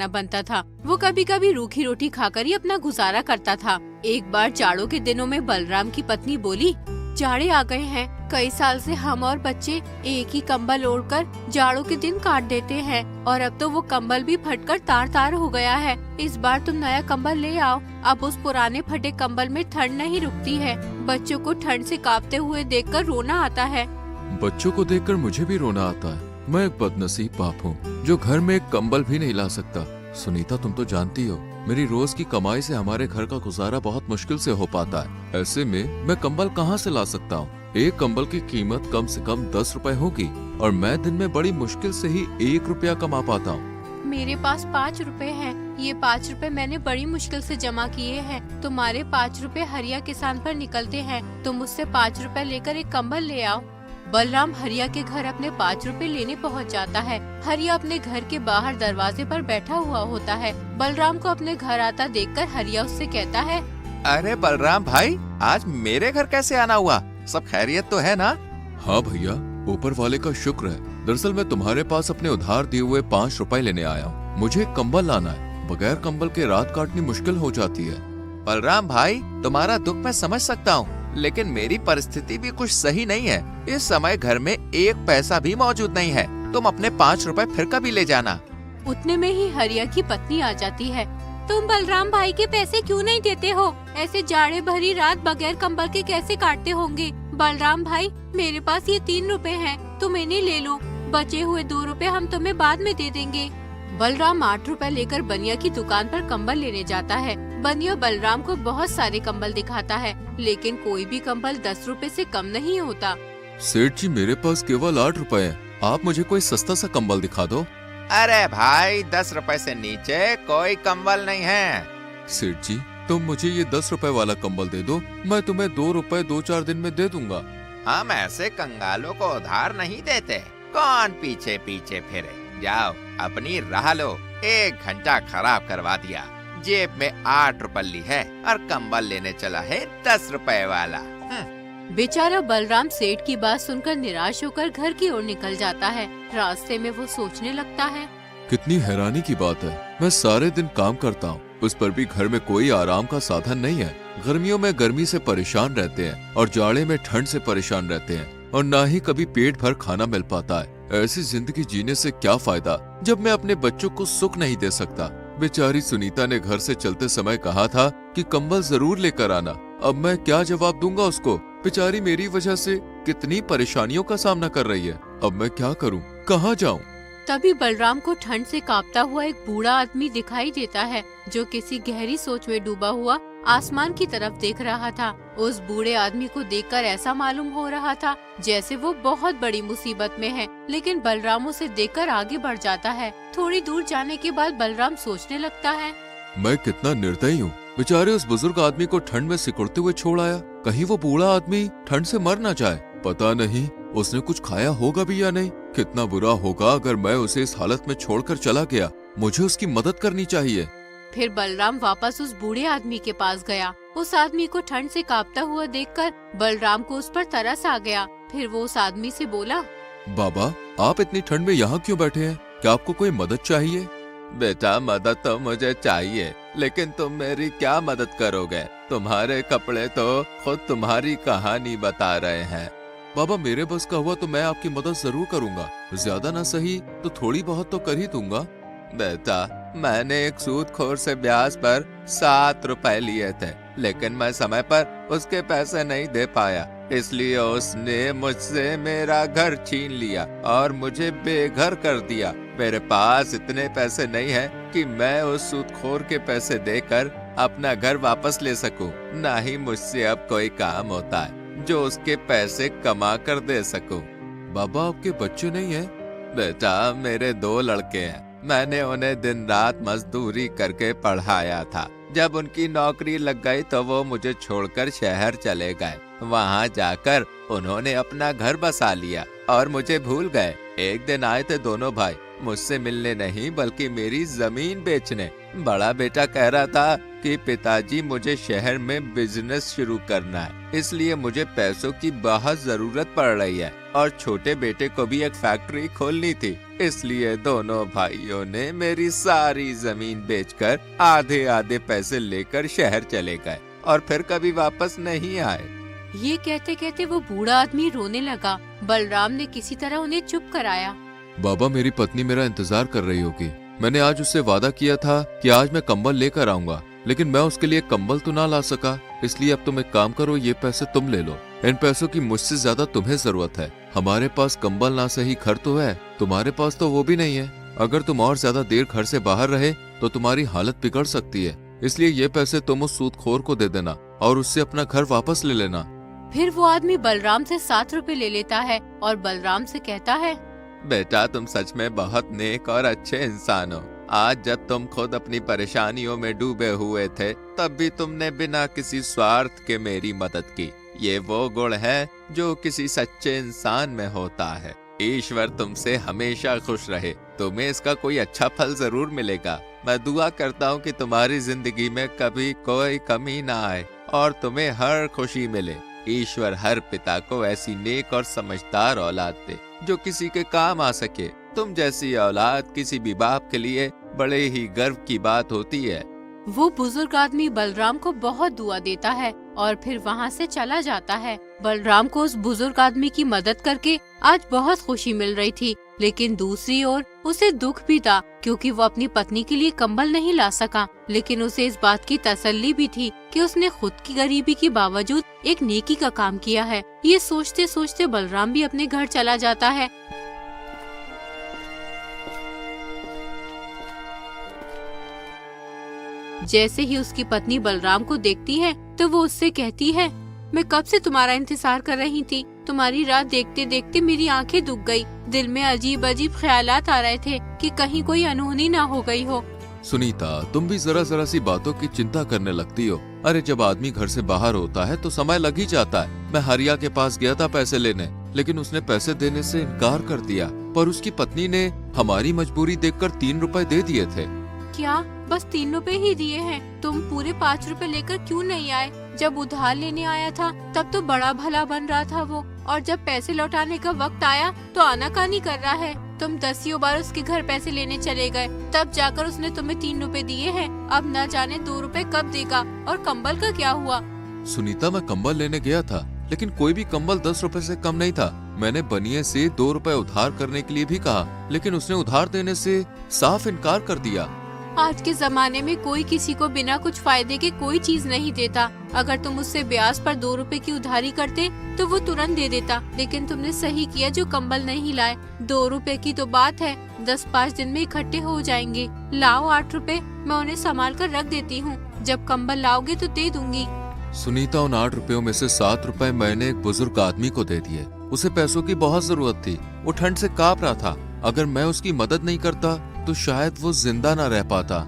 बनता था। वो कभी कभी रूखी रोटी खाकर ही अपना गुजारा करता था। एक बार जाड़ों के दिनों में बलराम की पत्नी बोली, जाड़े आ गए हैं, कई साल से हम और बच्चे एक ही कंबल ओढ़कर जाड़ों के दिन काट देते हैं और अब तो वो कंबल भी फटकर तार तार हो गया है। इस बार तुम नया कंबल ले आओ। अब उस पुराने फटे कंबल में ठंड नहीं रुकती है। बच्चों को ठंड से कांपते हुए देखकर रोना आता है। बच्चों को देखकर मुझे भी रोना आता है। मैं एक बदनसीब बाप हूँ जो घर में एक कंबल भी नहीं ला सकता। सुनीता, तुम तो जानती हो मेरी रोज की कमाई से हमारे घर का गुजारा बहुत मुश्किल से हो पाता है। ऐसे में मैं कंबल कहाँ से ला सकता हूँ? एक कंबल की कीमत कम से कम 10 रुपए होगी और मैं दिन में बड़ी मुश्किल से ही 1 रुपया कमा पाता हूँ। मेरे पास 5 रुपए हैं। ये 5 रुपए मैंने बड़ी मुश्किल से जमा किए हैं। तुम्हारे 5 रुपए हरिया किसान पर निकलते हैं। तुम मुझसे 5 रुपए लेकर एक कंबल ले आओ। बलराम हरिया के घर अपने 5 रुपए लेने पहुंच जाता है। हरिया अपने घर के बाहर दरवाजे पर बैठा हुआ होता है। बलराम को अपने घर आता देखकर हरिया उससे कहता है, अरे बलराम भाई, आज मेरे घर कैसे आना हुआ? सब खैरियत तो है ना? हाँ भैया, ऊपर वाले का शुक्र है। दरअसल मैं तुम्हारे पास अपने उधार दिए हुए 5 रुपए लेने आया हूँ। मुझे एक कंबल लाना है। बगैर कंबल के रात काटनी मुश्किल हो जाती है। बलराम भाई, तुम्हारा दुख मैं समझ सकता हूँ, लेकिन मेरी परिस्थिति भी कुछ सही नहीं है। इस समय घर में 1 पैसा भी मौजूद नहीं है। तुम अपने 5 रुपए फिर कभी ले जाना। उतने में ही हरिया की पत्नी आ जाती है। तुम बलराम भाई के पैसे क्यों नहीं देते हो? ऐसे जाड़े भरी रात बगैर कंबल के कैसे काटते होंगे? बलराम भाई, मेरे पास ये 3 रुपए हैं, तुम इन्हें ले लो। बचे हुए 2 रुपए हम तुम्हें बाद में दे देंगे। बलराम 8 रुपए लेकर बनिया की दुकान पर कंबल लेने जाता है। बनिया बलराम को बहुत सारे कंबल दिखाता है, लेकिन कोई भी कंबल 10 रुपए से कम नहीं होता। सेठ जी, मेरे पास केवल 8 रुपए हैं। आप मुझे कोई सस्ता सा कंबल दिखा दो। अरे भाई, 10 रुपए से नीचे कोई कंबल नहीं है। सेठ जी, तुम मुझे ये 10 रुपए वाला कंबल दे दो, मैं तुम्हें 2 रुपए 2-4 दिन में दे दूंगा। हम ऐसे कंगालों को उधार नहीं देते। कौन पीछे पीछे फिरे? जाओ अपनी राह लो। 1 घंटा खराब करवा दिया। जेब में 8 रुपए ली है और कंबल लेने चला है 10 रुपए वाला। बेचारा बलराम सेठ की बात सुनकर निराश होकर घर की ओर निकल जाता है। रास्ते में वो सोचने लगता है, कितनी हैरानी की बात है। मैं सारे दिन काम करता हूँ, उस पर भी घर में कोई आराम का साधन नहीं है। गर्मियों में गर्मी से परेशान रहते हैं और जाड़े में ठंड से परेशान रहते हैं और ना ही कभी पेट भर खाना मिल पाता है। ऐसी जिंदगी जीने से क्या फायदा जब मैं अपने बच्चों को सुख नहीं दे सकता। बेचारी सुनीता ने घर से चलते समय कहा था कि कंबल जरूर लेकर आना। अब मैं क्या जवाब दूंगा उसको? बेचारी मेरी वजह से कितनी परेशानियों का सामना कर रही है। अब मैं क्या करूं? कहां जाऊं? तभी बलराम को ठंड से कांपता हुआ एक बूढ़ा आदमी दिखाई देता है, जो किसी गहरी सोच में डूबा हुआ आसमान की तरफ देख रहा था। उस बूढ़े आदमी को देखकर ऐसा मालूम हो रहा था जैसे वो बहुत बड़ी मुसीबत में है, लेकिन बलराम उसे देखकर आगे बढ़ जाता है। थोड़ी दूर जाने के बाद बलराम सोचने लगता है, मैं कितना निर्दयी हूँ। बेचारे उस बुजुर्ग आदमी को ठंड में सिकुड़ते हुए छोड़ आया। कहीं वो बूढ़ा आदमी ठंड से मर न जाए। पता नहीं उसने कुछ खाया होगा भी या नहीं। कितना बुरा होगा अगर मैं उसे इस हालत में छोड़कर चला गया। मुझे उसकी मदद करनी चाहिए। फिर बलराम वापस उस बूढ़े आदमी के पास गया। उस आदमी को ठंड से कांपता हुआ देखकर बलराम को उस पर तरस आ गया। फिर वो उस आदमी से बोला, बाबा, आप इतनी ठंड में यहाँ क्यों बैठे हैं? क्या आपको कोई मदद चाहिए? बेटा, मदद तो मुझे चाहिए, लेकिन तुम मेरी क्या मदद करोगे? तुम्हारे कपड़े तो खुद तुम्हारी कहानी बता रहे हैं। बाबा, मेरे बस का हुआ तो मैं आपकी मदद जरूर करूंगा। ज्यादा ना सही तो थोड़ी बहुत तो कर ही दूंगा। बेटा, मैंने एक सूदखोर से ब्याज पर 7 रुपए लिए थे, लेकिन मैं समय पर उसके पैसे नहीं दे पाया, इसलिए उसने मुझसे मेरा घर छीन लिया और मुझे बेघर कर दिया। मेरे पास इतने पैसे नहीं हैं कि मैं उस सूदखोर के पैसे देकर अपना घर वापस ले सकूं। ना ही मुझसे अब कोई काम होता है जो उसके पैसे कमा कर दे सकूं। बाबा, आपके बच्चे नहीं हैं? बेटा, मेरे 2 लड़के हैं। मैंने उन्हें दिन रात मजदूरी करके पढ़ाया था। जब उनकी नौकरी लग गई तो वो मुझे छोड़कर शहर चले गए। वहाँ जाकर उन्होंने अपना घर बसा लिया और मुझे भूल गए। एक दिन आए थे दोनों भाई, मुझसे मिलने नहीं बल्कि मेरी जमीन बेचने। बड़ा बेटा कह रहा था कि पिताजी, मुझे शहर में बिजनेस शुरू करना है, इसलिए मुझे पैसों की बहुत जरूरत पड़ रही है, और छोटे बेटे को भी एक फैक्ट्री खोलनी थी। इसलिए दोनों भाइयों ने मेरी सारी जमीन बेचकर आधे आधे पैसे लेकर शहर चले गए और फिर कभी वापस नहीं आए। ये कहते कहते वो बूढ़ा आदमी रोने लगा। बलराम ने किसी तरह उन्हें चुप कराया। बाबा, मेरी पत्नी मेरा इंतजार कर रही होगी। मैंने आज उससे वादा किया था कि आज मैं कंबल लेकर आऊंगा, लेकिन मैं उसके लिए कंबल तो ना ला सका। इसलिए अब तुम एक काम करो, ये पैसे तुम ले लो। इन पैसों की मुझसे ज्यादा तुम्हें जरूरत है। हमारे पास कंबल ना सही घर तो है, तुम्हारे पास तो वो भी नहीं है। अगर तुम और ज्यादा देर घर से बाहर रहे तो तुम्हारी हालत बिगड़ सकती है। इसलिए ये पैसे तुम उस सूदखोर को दे देना और उससे अपना घर वापस ले लेना। फिर वो आदमी बलराम से 7 रुपए ले लेता है और बलराम से कहता है, बेटा, तुम सच में बहुत नेक और अच्छे इंसान हो। आज जब तुम खुद अपनी परेशानियों में डूबे हुए थे, तब भी तुमने बिना किसी स्वार्थ के मेरी मदद की। ये वो गुण है जो किसी सच्चे इंसान में होता है। ईश्वर तुमसे हमेशा खुश रहे। तुम्हें इसका कोई अच्छा फल जरूर मिलेगा। मैं दुआ करता हूँ कि तुम्हारी जिंदगी में कभी कोई कमी ना आए और तुम्हें हर खुशी मिले। ईश्वर हर पिता को ऐसी नेक और समझदार औलाद दे जो किसी के काम आ सके। तुम जैसी औलाद किसी भी बाप के लिए बड़े ही गर्व की बात होती है। वो बुजुर्ग आदमी बलराम को बहुत दुआ देता है और फिर वहाँ से चला जाता है। बलराम को उस बुजुर्ग आदमी की मदद करके आज बहुत खुशी मिल रही थी, लेकिन दूसरी ओर उसे दुख भी था क्योंकि वो अपनी पत्नी के लिए कंबल नहीं ला सका। लेकिन उसे इस बात की तसल्ली भी थी कि उसने खुद की गरीबी के बावजूद एक नेकी का काम किया है। ये सोचते सोचते बलराम भी अपने घर चला जाता है। जैसे ही उसकी पत्नी बलराम को देखती है तो वो उससे कहती है, मैं कब से तुम्हारा इंतजार कर रही थी। तुम्हारी रात देखते देखते मेरी आंखें दुख गई। दिल में अजीब अजीब ख्यालात आ रहे थे कि कहीं कोई अनहोनी ना हो गई हो। सुनीता, तुम भी जरा जरा सी बातों की चिंता करने लगती हो। अरे, जब आदमी घर से बाहर होता है तो समय लग ही जाता है। मैं हरिया के पास गया था पैसे लेने, लेकिन उसने पैसे देने से इनकार कर दिया। पर उसकी पत्नी ने हमारी मजबूरी देखकर 3 रुपए दे दिए थे। क्या बस 3 रुपए ही दिए हैं? तुम पूरे 5 रुपए लेकर क्यों नहीं आए? जब उधार लेने आया था तब तो बड़ा भला बन रहा था वो, और जब पैसे लौटाने का वक्त आया तो आनाकानी कर रहा है। तुम 10 बार उसके घर पैसे लेने चले गए, तब जाकर उसने तुम्हें 3 रुपए दिए हैं। अब न जाने 2 रुपए कब देगा। और कंबल का क्या हुआ? सुनीता, मैं कंबल लेने गया था, लेकिन कोई भी कंबल 10 रुपए से कम नहीं था। मैंने बनिए से 2 रुपए उधार करने के लिए भी कहा, लेकिन उसने उधार देने से साफ इनकार कर दिया। आज के जमाने में कोई किसी को बिना कुछ फायदे के कोई चीज नहीं देता। अगर तुम उससे ब्याज पर 2 रुपए की उधारी करते तो वो तुरंत दे देता, लेकिन तुमने सही किया जो कंबल नहीं लाए। 2 रुपए की तो बात है, 10-5 दिन में इकट्ठे हो जाएंगे। लाओ 8 रुपए, मैं उन्हें संभाल कर रख देती हूँ। जब कंबल लाओगे तो दे दूंगी। सुनीता, उन 8 रुपयों में से 7 रुपए मैंने एक बुजुर्ग आदमी को दे दिए। उसे पैसों की बहुत जरूरत थी। वो ठंड से कांप रहा था। अगर मैं उसकी मदद नहीं करता तो शायद वो जिंदा न रह पाता।